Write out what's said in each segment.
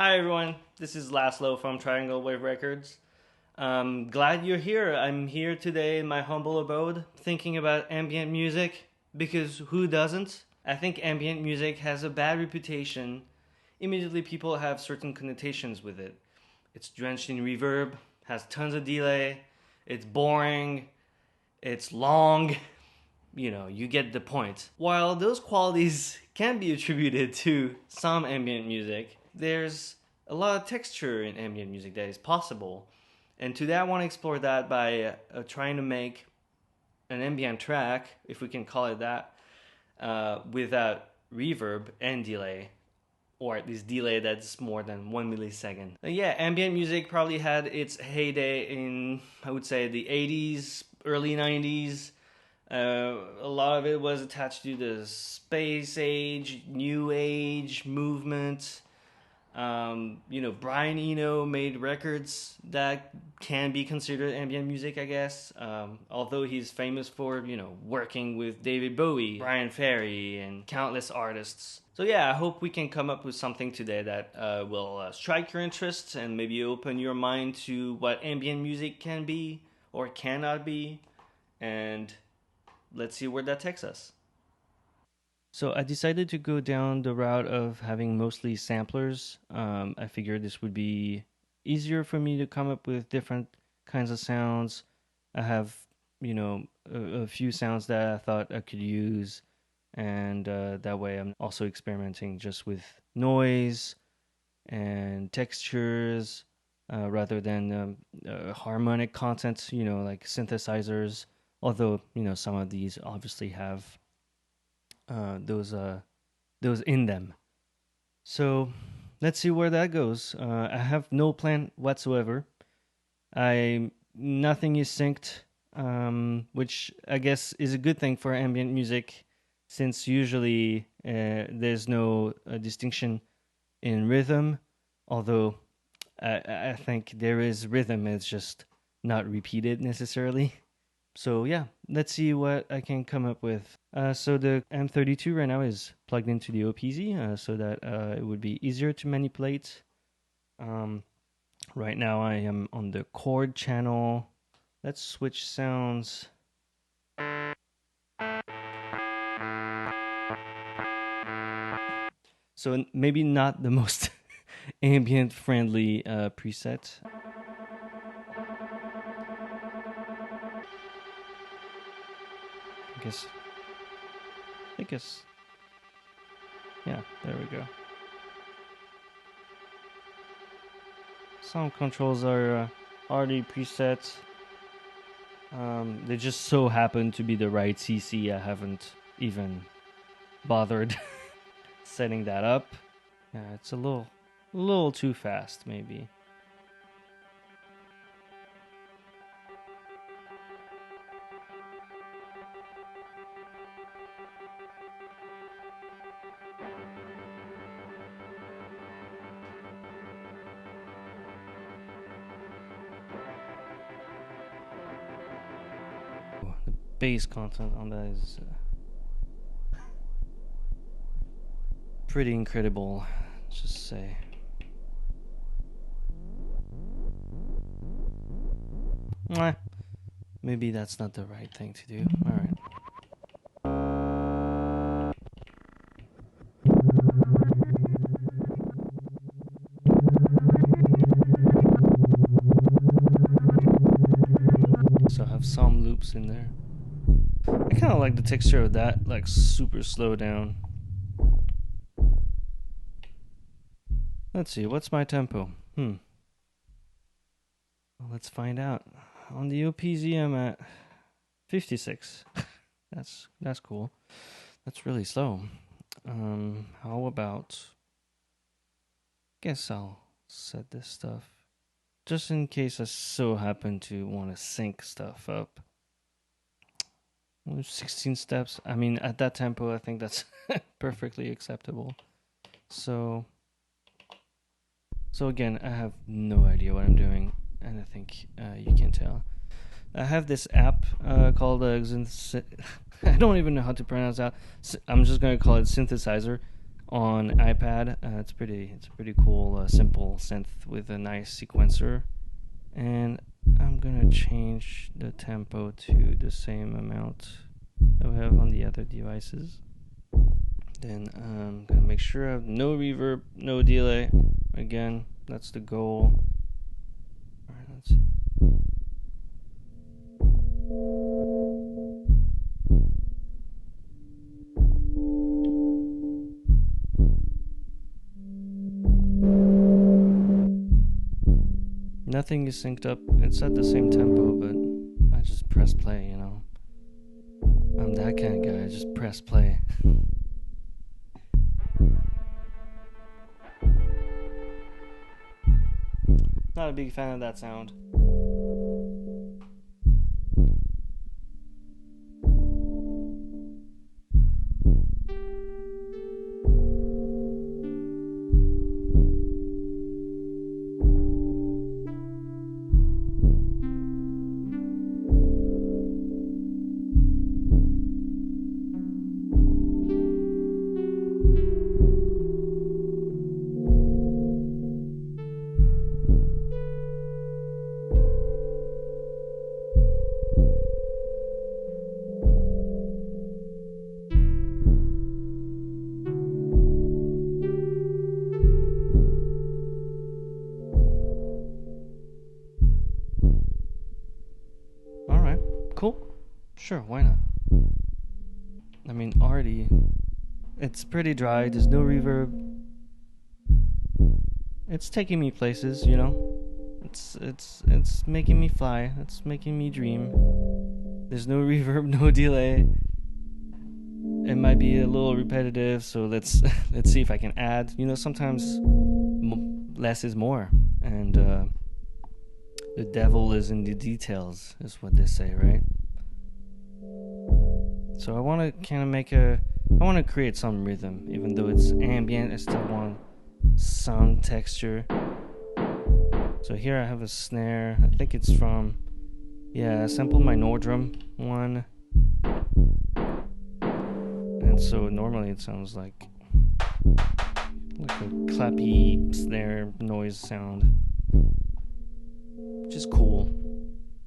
Hi everyone, this is Laszlo from Triangle Wave Records. Glad you're here. I'm here today in my humble abode thinking about ambient music because who doesn't? I think ambient music has a bad reputation. Immediately people have certain connotations with it. It's drenched in reverb, has tons of delay, it's boring, it's long. You get the point. While those qualities can be attributed to some ambient music, there's a lot of texture in ambient music that is possible. And today I want to explore that by trying to make an ambient track, if we can call it that, without reverb and delay, or at least delay that's more than 1 millisecond. Yeah, ambient music probably had its heyday in, I would say, the 80s, early 90s. A lot of it was attached to the space age, new age movement. Brian Eno made records that can be considered ambient music, I guess. Although he's famous for, working with David Bowie, Brian Ferry, and countless artists. So yeah, I hope we can come up with something today that will strike your interest and maybe open your mind to what ambient music can be or cannot be. And let's see where that takes us. So I decided to go down the route of having mostly samplers. I figured this would be easier for me to come up with different kinds of sounds. I have, a few sounds that I thought I could use, and that way I'm also experimenting just with noise and textures rather than harmonic content, like synthesizers. Although, some of these obviously have those in them. So let's see where that goes. I have no plan whatsoever. Nothing is synced, which I guess is a good thing for ambient music, since usually there's no distinction in rhythm. Although I think there is rhythm, it's just not repeated necessarily. So yeah, let's see what I can come up with. So the M32 right now is plugged into the OPZ so that it would be easier to manipulate. Right now I am on the chord channel. Let's switch sounds. So maybe not the most ambient friendly preset. I guess, yeah, there we go. Sound controls are already preset. They just so happen to be the right CC. I haven't even bothered setting that up. Yeah, it's a little too fast, maybe. The bass content on that is pretty incredible, let's just say. Maybe that's not the right thing to do. Alright. So I have some loops in there. I kind of like the texture of that, like super slow down. Let's see, what's my tempo? Well, let's find out. On the OPZ, I'm at 56. That's cool. That's really slow. How about? Guess I'll set this stuff just in case I so happen to want to sync stuff up. 16 steps. I mean, at that tempo, I think that's perfectly acceptable. So again, I have no idea what I'm doing, and I think you can tell. I have this app called Xynthesizer. I don't even know how to pronounce that. I'm just going to call it Xynthesizer on iPad. It's a pretty cool, simple synth with a nice sequencer. And I'm gonna change the tempo to the same amount that we have on the other devices. Then I'm gonna make sure I have no reverb, no delay. Again, that's the goal. Alright, let's see. Nothing is synced up. It's at the same tempo, but I just press play, you know. I'm that kind of guy, I just press play. Not a big fan of that sound. Cool. Sure, why not? I mean, already, it's pretty dry. There's no reverb. It's taking me places, you know. It's making me fly. It's making me dream. There's no reverb, no delay. It might be a little repetitive, so let's see if I can add. You know, sometimes less is more, and the devil is in the details, is what they say, right? So I want to kind of I want to create some rhythm, even though it's ambient. I still want some texture. So here I have a snare. I think it's from, I sampled my Nordrum one, and so normally it sounds like a clappy snare noise sound, which is cool,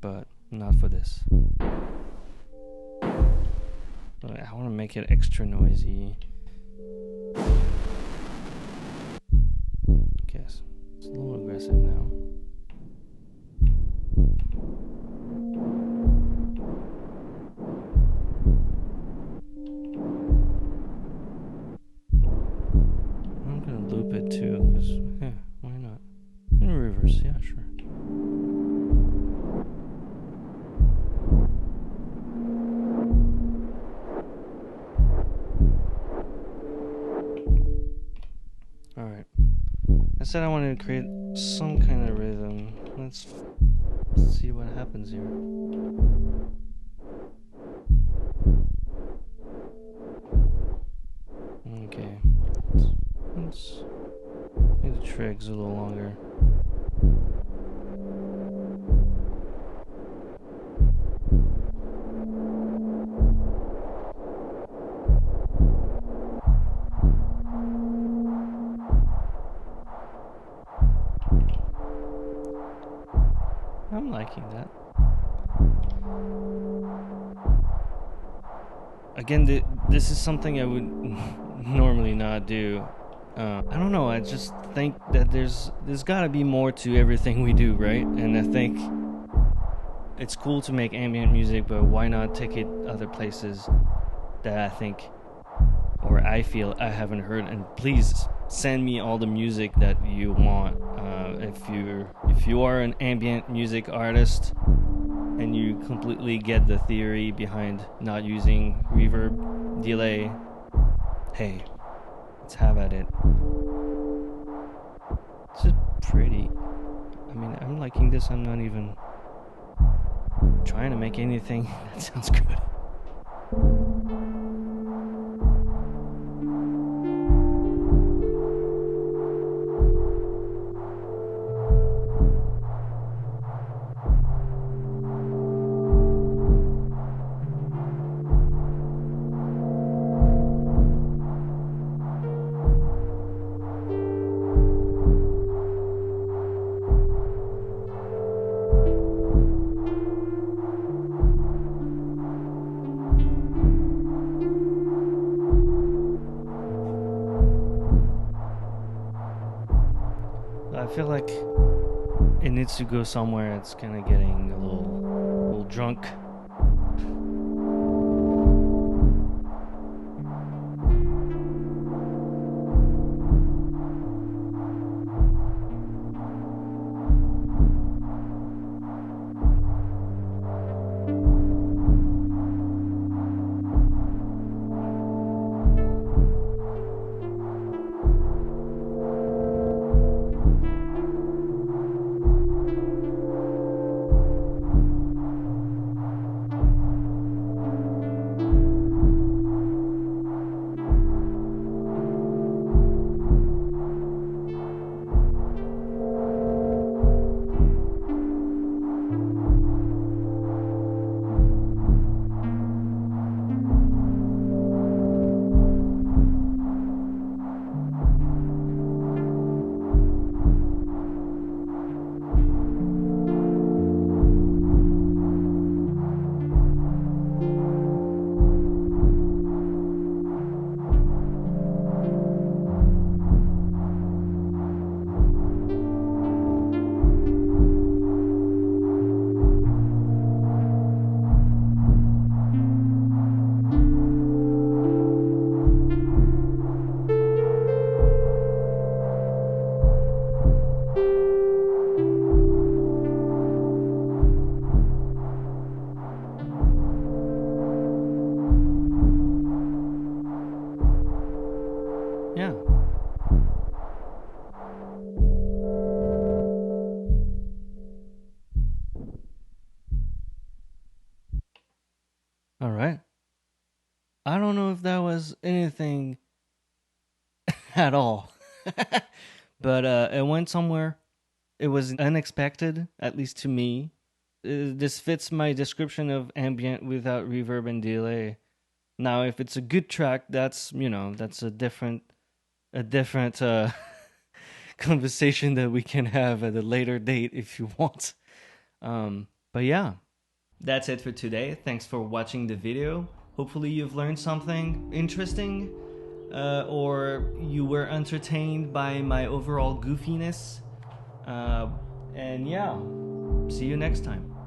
but not for this. I want to make it extra noisy. Okay, so it's a little aggressive now. I'm gonna loop it too, because, why not? In reverse, yeah, sure. Alright. I said I wanted to create some kind of rhythm. Let's see what happens here. Okay. Let's make the trigs a little longer. I'm liking that. Again, this is something I would normally not do. I don't know, I just think that there's gotta be more to everything we do, right? And I think it's cool to make ambient music, but why not take it other places that I think, or I feel I haven't heard? And please send me all the music that you want. If you are an ambient music artist and you completely get the theory behind not using reverb, delay, hey, let's have at it. This is pretty. I mean, I'm liking this. I'm not even trying to make anything that sounds good. feel like it needs to go somewhere. It's kind of getting a little drunk. Yeah. All right. I don't know if that was anything at all, but it went somewhere. It was unexpected, at least to me. This fits my description of ambient without reverb and delay. Now, if it's a good track, that's that's a different conversation that we can have at a later date if you want. But yeah, that's it for today. Thanks for watching the video. Hopefully you've learned something interesting, or you were entertained by my overall goofiness. And yeah, see you next time.